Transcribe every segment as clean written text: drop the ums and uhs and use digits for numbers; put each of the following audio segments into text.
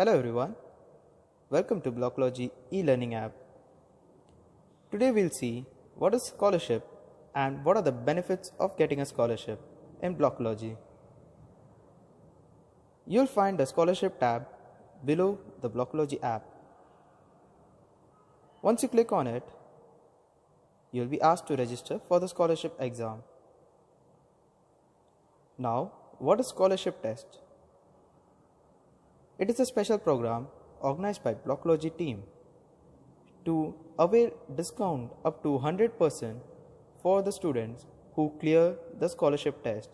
Hello everyone, welcome to Blocklogy e-learning app. Today we'll see what is scholarship and what are the benefits of getting a scholarship in Blocklogy. You'll find the scholarship tab below the Blocklogy app. Once you click on it, you'll be asked to register for the scholarship exam. Now, what is scholarship test? It is a special program organized by Blocklogy team to avail discount up to 100% for the students who clear the scholarship test.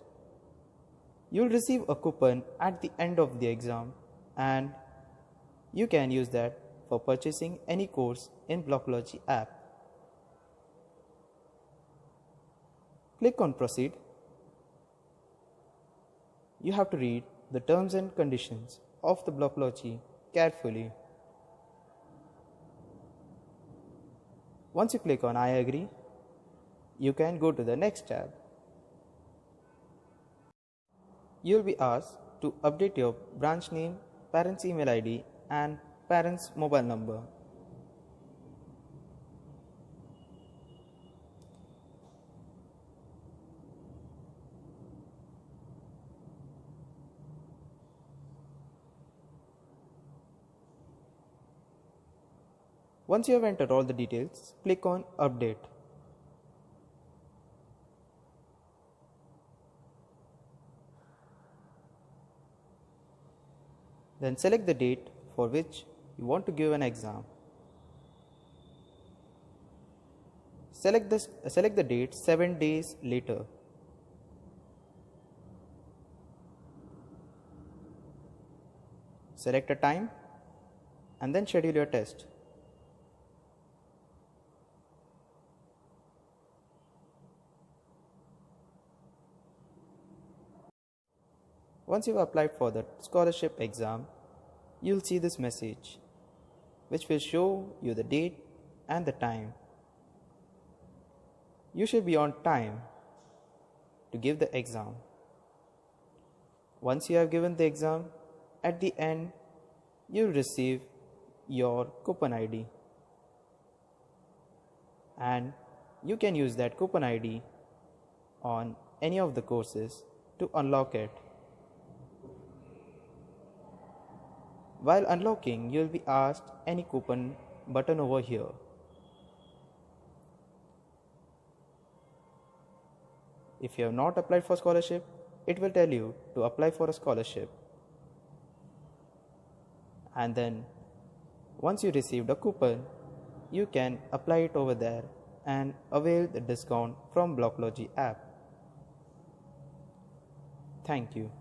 You'll receive a coupon at the end of the exam and you can use that for purchasing any course in Blocklogy app. Click on Proceed. You have to read the terms and conditions of the Blocklogy carefully. Once you click on I agree, you can go to the next tab. You will be asked to update your branch name, parents' email ID and parents' mobile number. Once you have entered all the details, click on Update. Then select the date for which you want to give an exam. Select the date 7 days later. Select a time and then schedule your test. Once you've applied for the scholarship exam, you'll see this message, which will show you the date and the time. You should be on time to give the exam. Once you have given the exam, at the end, you'll receive your coupon ID. And you can use that coupon ID on any of the courses to unlock it. While unlocking, you will be asked any coupon button over here. If you have not applied for scholarship, it will tell you to apply for a scholarship. And then, once you receive the coupon, you can apply it over there and avail the discount from Blocklogy app. Thank you.